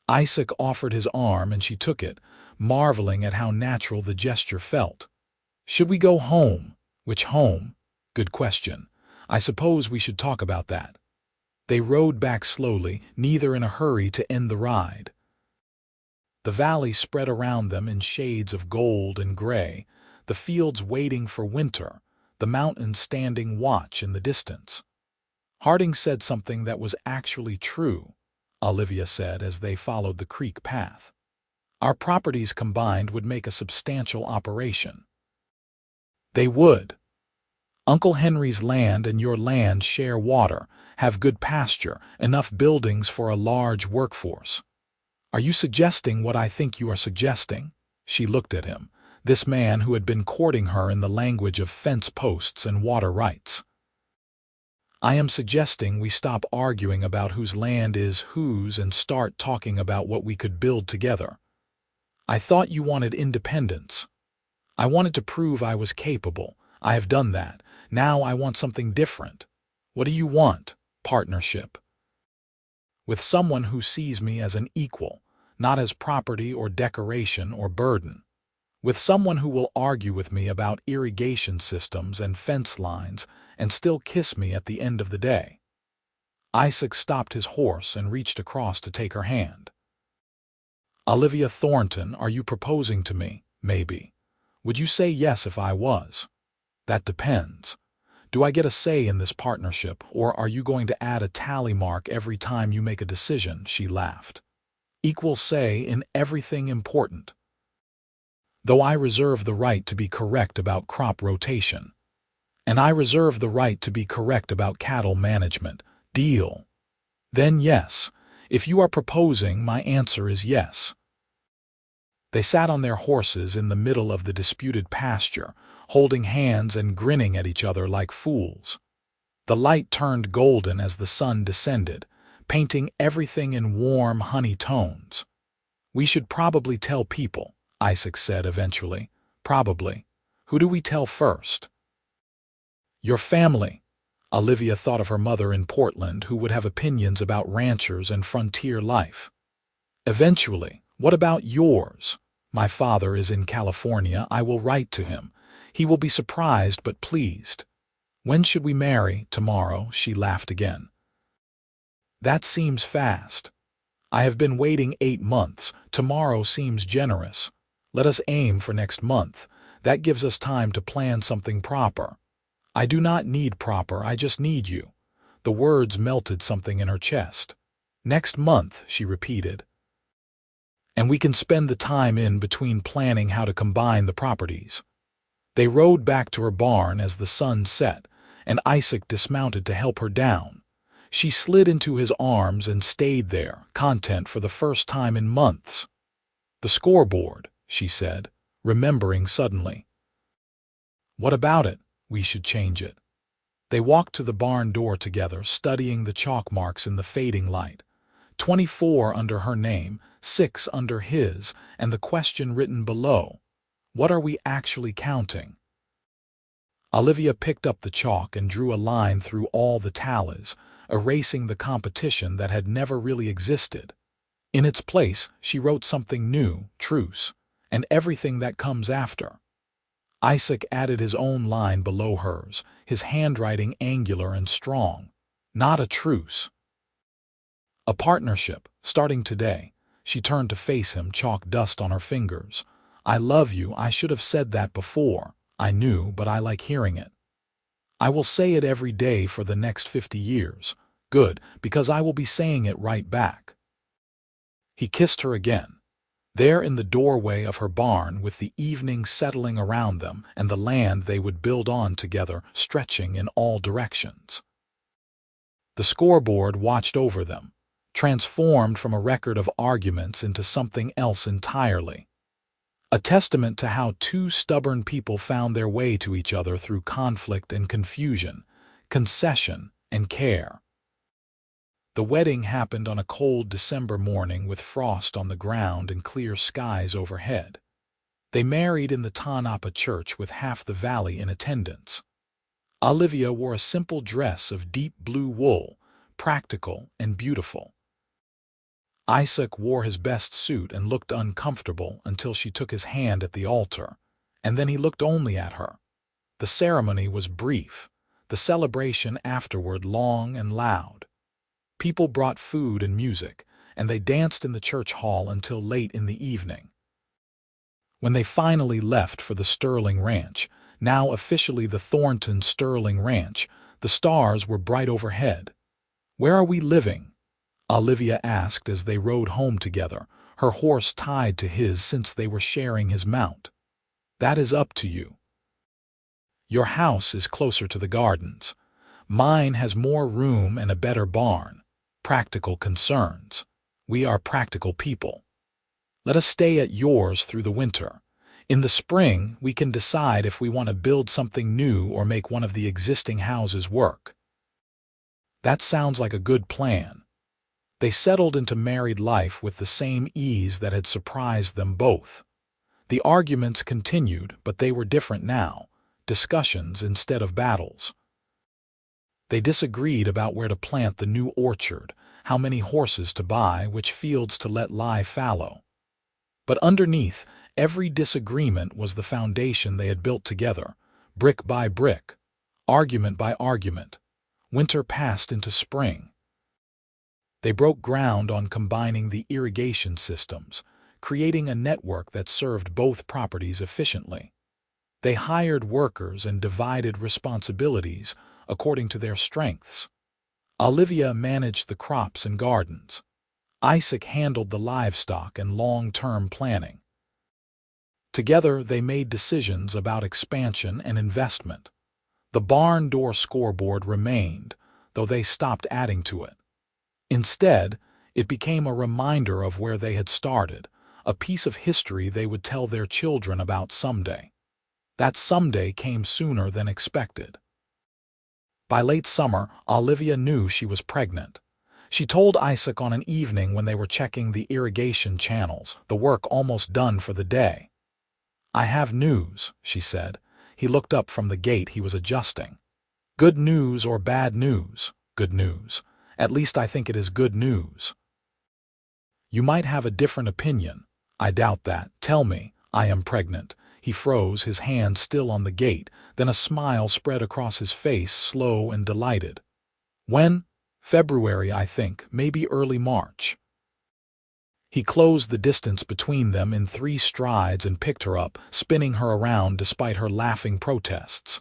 Isaac offered his arm and she took it, marveling at how natural the gesture felt. "Should we go home?" "Which home?" "Good question. I suppose we should talk about that." They rode back slowly, neither in a hurry to end the ride. The valley spread around them in shades of gold and gray, the fields waiting for winter, the mountains standing watch in the distance. "Harding said something that was actually true," Olivia said as they followed the creek path. "Our properties combined would make a substantial operation." "They would. Uncle Henry's land and your land share water, have good pasture, enough buildings for a large workforce." "Are you suggesting what I think you are suggesting?" She looked at him, this man who had been courting her in the language of fence posts and water rights. "I am suggesting we stop arguing about whose land is whose and start talking about what we could build together. I thought you wanted independence. I wanted to prove I was capable. I have done that. Now I want something different." "What do you want?" "Partnership. With someone who sees me as an equal, not as property or decoration or burden. With someone who will argue with me about irrigation systems and fence lines and still kiss me at the end of the day." Isaac stopped his horse and reached across to take her hand. "Olivia Thornton, are you proposing to me, maybe? Would you say yes if I was?" "That depends. Do I get a say in this partnership, or are you going to add a tally mark every time you make a decision?" She laughed. "Equal say in everything important. Though I reserve the right to be correct about crop rotation. And I reserve the right to be correct about cattle management. Deal?" "Then yes. If you are proposing, my answer is yes." They sat on their horses in the middle of the disputed pasture, holding hands and grinning at each other like fools. The light turned golden as the sun descended, painting everything in warm honey tones. "We should probably tell people," Isaac said eventually. "Probably. Who do we tell first?" "Your family." Olivia thought of her mother in Portland, who would have opinions about ranchers and frontier life. "Eventually. What about yours?" "My father is in California. I will write to him. He will be surprised but pleased." "When should we marry?" "Tomorrow." She laughed again. "That seems fast. I have been waiting 8 months. Tomorrow seems generous. Let us aim for next month. That gives us time to plan something proper." "I do not need proper, I just need you." The words melted something in her chest. "Next month," she repeated. "And we can spend the time in between planning how to combine the properties." They rode back to her barn as the sun set, and Isaac dismounted to help her down. She slid into his arms and stayed there, content for the first time in months. "The scoreboard," she said, remembering suddenly. "What about it? We should change it." They walked to the barn door together, studying the chalk marks in the fading light. 24 under her name, 6 under his, and the question written below, "What are we actually counting?" Olivia picked up the chalk and drew a line through all the tallies, erasing the competition that had never really existed. In its place, she wrote something new, truce, and everything that comes after. Isaac added his own line below hers, his handwriting angular and strong. Not a truce. A partnership, starting today. She turned to face him, chalk dust on her fingers. "I love you, I should have said that before. I knew, but I like hearing it. I will say it every day for the next 50 years. Good, because I will be saying it right back." He kissed her again. There in the doorway of her barn, with the evening settling around them and the land they would build on together stretching in all directions. The scoreboard watched over them, transformed from a record of arguments into something else entirely. A testament to how two stubborn people found their way to each other through conflict and confusion, concession and care. The wedding happened on a cold December morning with frost on the ground and clear skies overhead. They married in the Tanapa church with half the valley in attendance. Olivia wore a simple dress of deep blue wool, practical and beautiful. Isaac wore his best suit and looked uncomfortable until she took his hand at the altar, and then he looked only at her. The ceremony was brief, the celebration afterward long and loud. People brought food and music, and they danced in the church hall until late in the evening. When they finally left for the Sterling Ranch, now officially the Thornton Sterling Ranch, the stars were bright overhead. "Where are we living?" Olivia asked as they rode home together, her horse tied to his since they were sharing his mount. "That is up to you. Your house is closer to the gardens. Mine has more room and a better barn. Practical concerns. We are practical people. Let us stay at yours through the winter. In the spring, we can decide if we want to build something new or make one of the existing houses work." That sounds like a good plan. They settled into married life with the same ease that had surprised them both. The arguments continued, but they were different now, discussions instead of battles. They disagreed about where to plant the new orchard, how many horses to buy, which fields to let lie fallow. But underneath every disagreement was the foundation they had built together, brick by brick, argument by argument. Winter passed into spring. They broke ground on combining the irrigation systems, creating a network that served both properties efficiently. They hired workers and divided responsibilities according to their strengths. Olivia managed the crops and gardens. Isaac handled the livestock and long-term planning. Together, they made decisions about expansion and investment. The barn door scoreboard remained, though they stopped adding to it. Instead, it became a reminder of where they had started, a piece of history they would tell their children about someday. That someday came sooner than expected. By late summer, Olivia knew she was pregnant. She told Isaac on an evening when they were checking the irrigation channels, the work almost done for the day. "I have news," she said. He looked up from the gate he was adjusting. "Good news or bad news? Good news. At least I think it is good news." "You might have a different opinion." "I doubt that. Tell me, I am pregnant." He froze, his hand still on the gate, then a smile spread across his face, slow and delighted. "When?" "February, I think, maybe early March." He closed the distance between them in 3 strides and picked her up, spinning her around despite her laughing protests.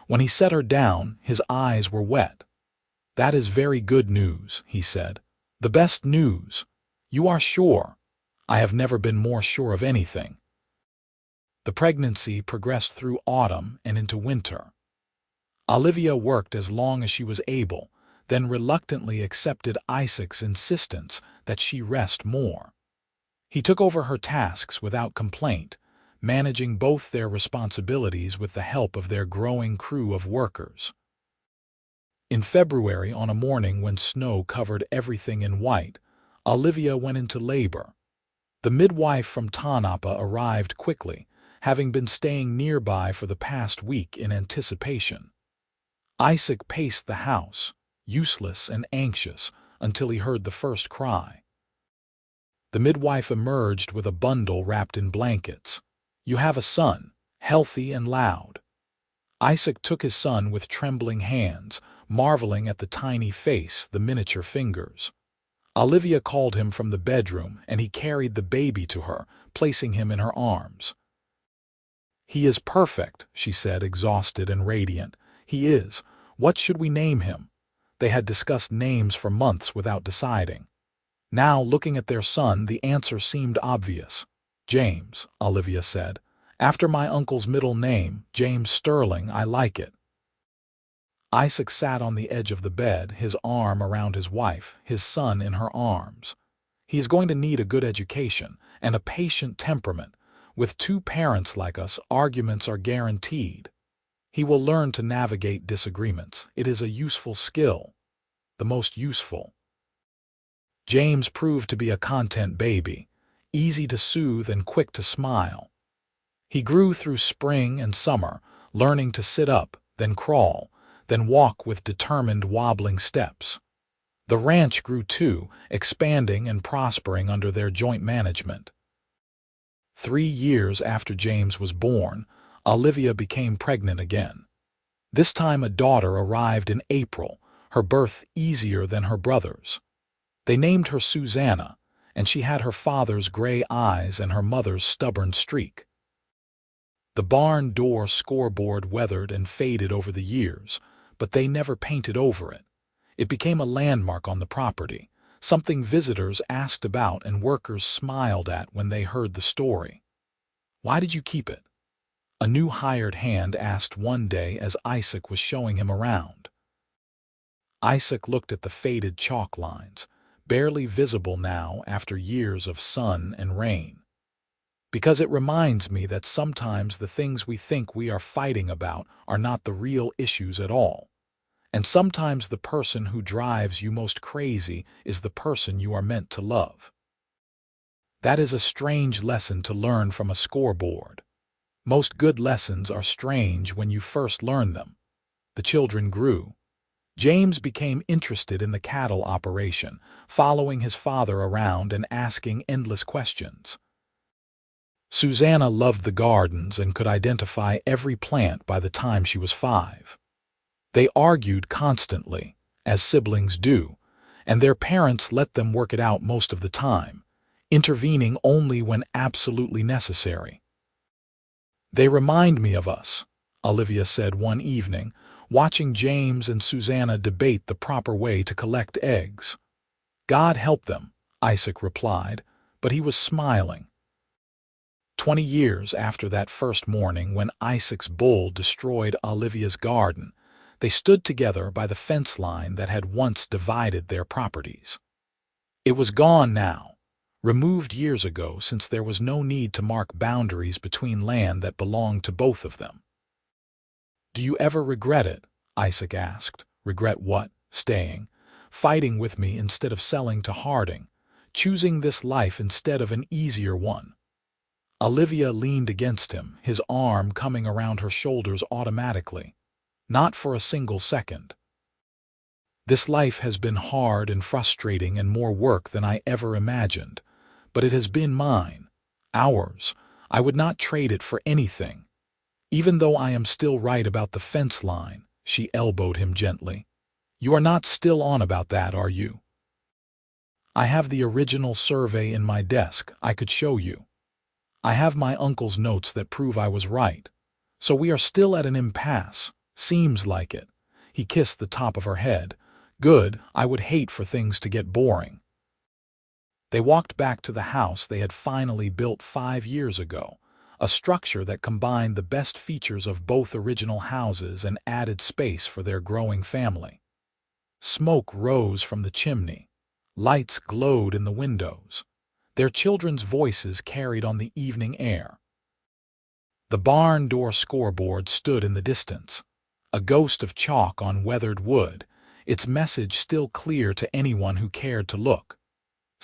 When he set her down, his eyes were wet. "That is very good news," he said. "The best news. You are sure?" "I have never been more sure of anything." The pregnancy progressed through autumn and into winter. Olivia worked as long as she was able, then reluctantly accepted Isaac's insistence that she rest more. He took over her tasks without complaint, managing both their responsibilities with the help of their growing crew of workers. In February, on a morning when snow covered everything in white, Olivia went into labor. The midwife from Tanapa arrived quickly, having been staying nearby for the past week in anticipation. Isaac paced the house, useless and anxious, until he heard the first cry. The midwife emerged with a bundle wrapped in blankets. "You have a son, healthy and loud." Isaac took his son with trembling hands, marveling at the tiny face, the miniature fingers. Olivia called him from the bedroom, and he carried the baby to her, placing him in her arms. "He is perfect," she said, exhausted and radiant. "He is. What should we name him?" They had discussed names for months without deciding. Now, looking at their son, the answer seemed obvious. "James," Olivia said. "After my uncle's middle name, James Sterling, I like it." Isaac sat on the edge of the bed, his arm around his wife, his son in her arms. "He is going to need a good education and a patient temperament. With two parents like us, arguments are guaranteed. He will learn to navigate disagreements. It is a useful skill. The most useful." James proved to be a content baby, easy to soothe and quick to smile. He grew through spring and summer, learning to sit up, then crawl, then walk with determined wobbling steps. The ranch grew too, expanding and prospering under their joint management. 3 years after James was born, Olivia became pregnant again. This time a daughter arrived in April, her birth easier than her brother's. They named her Susanna, and she had her father's gray eyes and her mother's stubborn streak. The barn door scoreboard weathered and faded over the years, but they never painted over it. It became a landmark on the property, something visitors asked about and workers smiled at when they heard the story. "Why did you keep it?" a new hired hand asked one day as Isaac was showing him around. Isaac looked at the faded chalk lines, barely visible now after years of sun and rain. "Because it reminds me that sometimes the things we think we are fighting about are not the real issues at all. And sometimes the person who drives you most crazy is the person you are meant to love." That is a strange lesson to learn from a scoreboard. Most good lessons are strange when you first learn them. The children grew. James became interested in the cattle operation, following his father around and asking endless questions. Susanna loved the gardens and could identify every plant by the time she was 5. They argued constantly, as siblings do, and their parents let them work it out most of the time, intervening only when absolutely necessary. "They remind me of us," Olivia said one evening, watching James and Susanna debate the proper way to collect eggs. "God help them," Isaac replied, but he was smiling. 20 years after that first morning when Isaac's bull destroyed Olivia's garden, they stood together by the fence line that had once divided their properties. It was gone now, removed years ago since there was no need to mark boundaries between land that belonged to both of them. "Do you ever regret it?" Isaac asked. "Regret what?" "Staying, fighting with me instead of selling to Harding, choosing this life instead of an easier one." Olivia leaned against him, his arm coming around her shoulders automatically. Not for a single second. "This life has been hard and frustrating and more work than I ever imagined, but it has been mine, ours. I would not trade it for anything. Even though I am still right about the fence line," she elbowed him gently. "You are not still on about that, are you?" "I have the original survey in my desk. I could show you. I have my uncle's notes that prove I was right. So we are still at an impasse. Seems like it." He kissed the top of her head. "Good, I would hate for things to get boring." They walked back to the house they had finally built 5 years ago, a structure that combined the best features of both original houses and added space for their growing family. Smoke rose from the chimney. Lights glowed in the windows. Their children's voices carried on the evening air. The barn door scoreboard stood in the distance, a ghost of chalk on weathered wood, its message still clear to anyone who cared to look.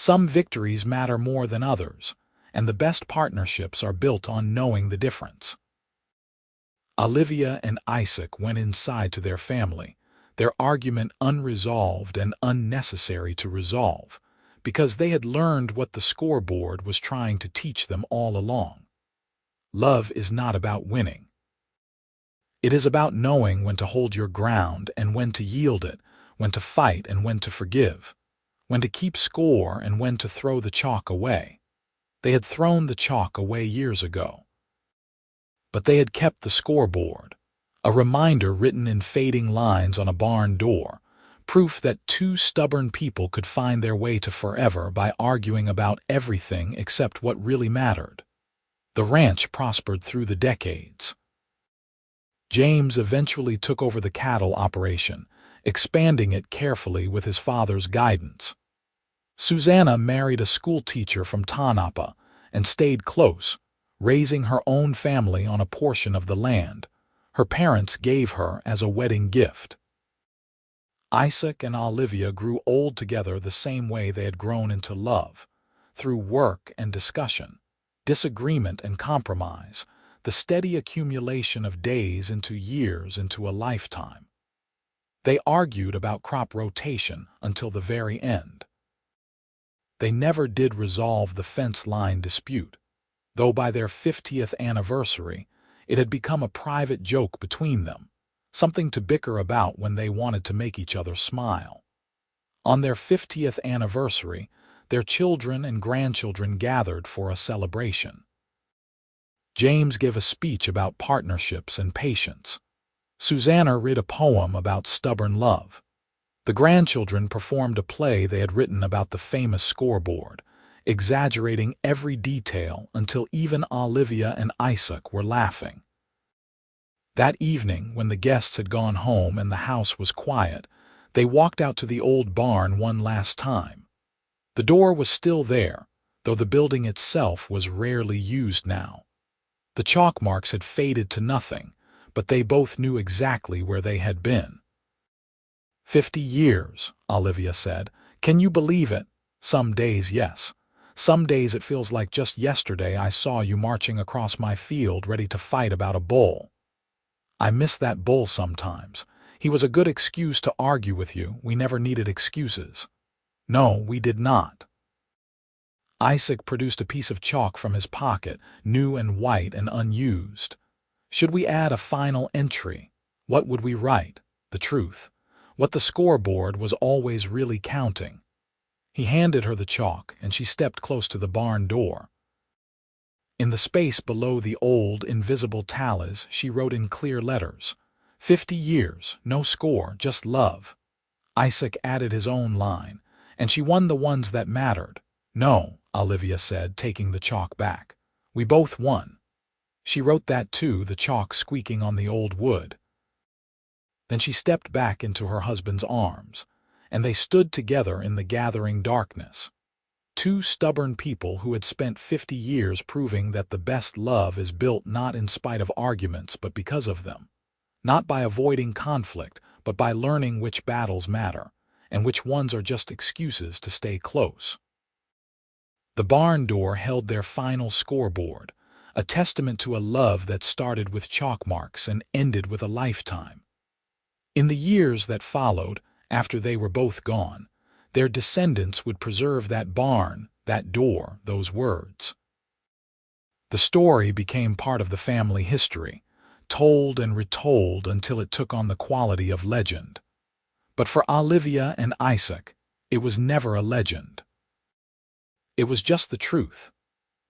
Some victories matter more than others, and the best partnerships are built on knowing the difference. Olivia and Isaac went inside to their family, their argument unresolved and unnecessary to resolve, because they had learned what the scoreboard was trying to teach them all along. Love is not about winning. It is about knowing when to hold your ground and when to yield it, when to fight and when to forgive, when to keep score and when to throw the chalk away. They had thrown the chalk away years ago. But they had kept the scoreboard, a reminder written in fading lines on a barn door, proof that two stubborn people could find their way to forever by arguing about everything except what really mattered. The ranch prospered through the decades. James eventually took over the cattle operation, expanding it carefully with his father's guidance. Susanna married a schoolteacher from Tanapa and stayed close, raising her own family on a portion of the land her parents gave her as a wedding gift. Isaac and Olivia grew old together the same way they had grown into love, through work and discussion, disagreement and compromise, the steady accumulation of days into years into a lifetime. They argued about crop rotation until the very end. They never did resolve the fence line dispute, though by their 50th anniversary, it had become a private joke between them, something to bicker about when they wanted to make each other smile. On their 50th anniversary, their children and grandchildren gathered for a celebration. James gave a speech about partnerships and patience. Susanna read a poem about stubborn love. The grandchildren performed a play they had written about the famous scoreboard, exaggerating every detail until even Olivia and Isaac were laughing. That evening, when the guests had gone home and the house was quiet, they walked out to the old barn one last time. The door was still there, though the building itself was rarely used now. The chalk marks had faded to nothing, but they both knew exactly where they had been. 50 years, Olivia said. Can you believe it? Some days, yes. Some days it feels like just yesterday I saw you marching across my field ready to fight about a bull. I miss that bull sometimes. He was a good excuse to argue with you. We never needed excuses. No, we did not. Isaac produced a piece of chalk from his pocket, new and white and unused. Should we add a final entry? What would we write? The truth. What the scoreboard was always really counting. He handed her the chalk, and she stepped close to the barn door. In the space below the old, invisible tallies, she wrote in clear letters, 50 years, no score, just love. Isaac added his own line, and she won the ones that mattered. No, Olivia said, taking the chalk back. We both won. She wrote that too, the chalk squeaking on the old wood. Then she stepped back into her husband's arms, and they stood together in the gathering darkness. Two stubborn people who had spent 50 years proving that the best love is built not in spite of arguments but because of them. Not by avoiding conflict, but by learning which battles matter, and which ones are just excuses to stay close. The barn door held their final scoreboard, a testament to a love that started with chalk marks and ended with a lifetime. In the years that followed, after they were both gone, their descendants would preserve that barn, that door, those words. The story became part of the family history, told and retold until it took on the quality of legend. But for Olivia and Isaac, it was never a legend. It was just the truth.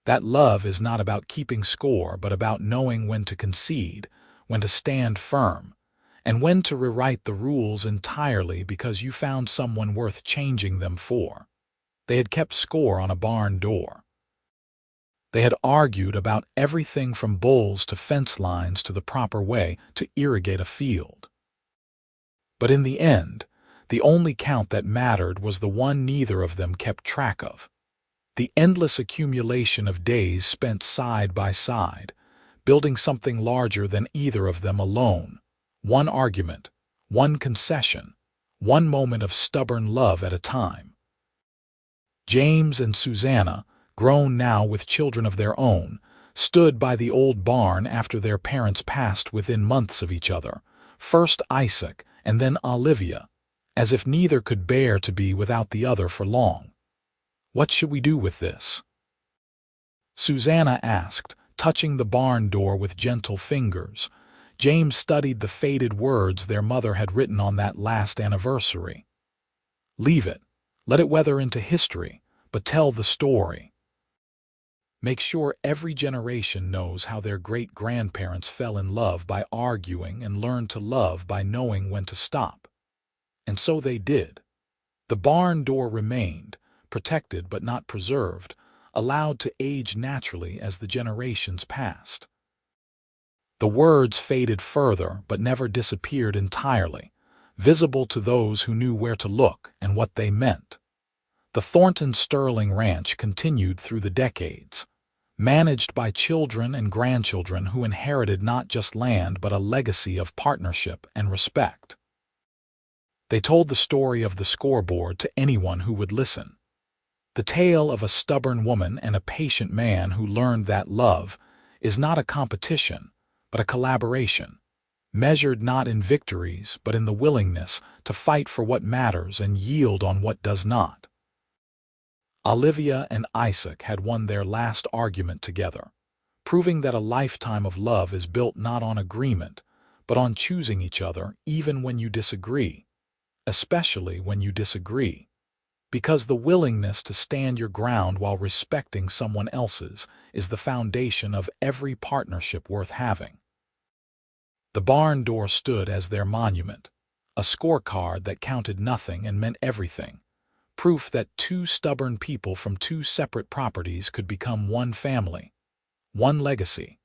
That love is not about keeping score, but about knowing when to concede, when to stand firm, and when to rewrite the rules entirely because you found someone worth changing them for. They had kept score on a barn door. They had argued about everything from bulls to fence lines to the proper way to irrigate a field. But in the end, the only count that mattered was the one neither of them kept track of. The endless accumulation of days spent side by side, building something larger than either of them alone. One argument, one concession, one moment of stubborn love at a time. James and Susanna, grown now with children of their own, stood by the old barn after their parents passed within months of each other, first Isaac and then Olivia, as if neither could bear to be without the other for long. "What should we do with this?" Susanna asked, touching the barn door with gentle fingers. James studied the faded words their mother had written on that last anniversary. "Leave it. Let it weather into history, but tell the story. Make sure every generation knows how their great-grandparents fell in love by arguing and learned to love by knowing when to stop." And so they did. The barn door remained, protected but not preserved, allowed to age naturally as the generations passed. The words faded further but never disappeared entirely, visible to those who knew where to look and what they meant. The Thornton Sterling Ranch continued through the decades, managed by children and grandchildren who inherited not just land but a legacy of partnership and respect. They told the story of the scoreboard to anyone who would listen. The tale of a stubborn woman and a patient man who learned that love is not a competition, but a collaboration, measured not in victories but in the willingness to fight for what matters and yield on what does not. Olivia and Isaac had won their last argument together, proving that a lifetime of love is built not on agreement, but on choosing each other even when you disagree, especially when you disagree, because the willingness to stand your ground while respecting someone else's is the foundation of every partnership worth having. The barn door stood as their monument, a scorecard that counted nothing and meant everything, proof that two stubborn people from two separate properties could become one family, one legacy,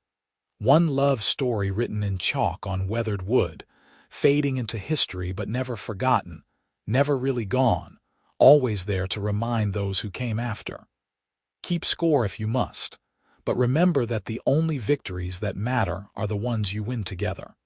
one love story written in chalk on weathered wood, fading into history but never forgotten, never really gone, always there to remind those who came after. Keep score if you must, but remember that the only victories that matter are the ones you win together.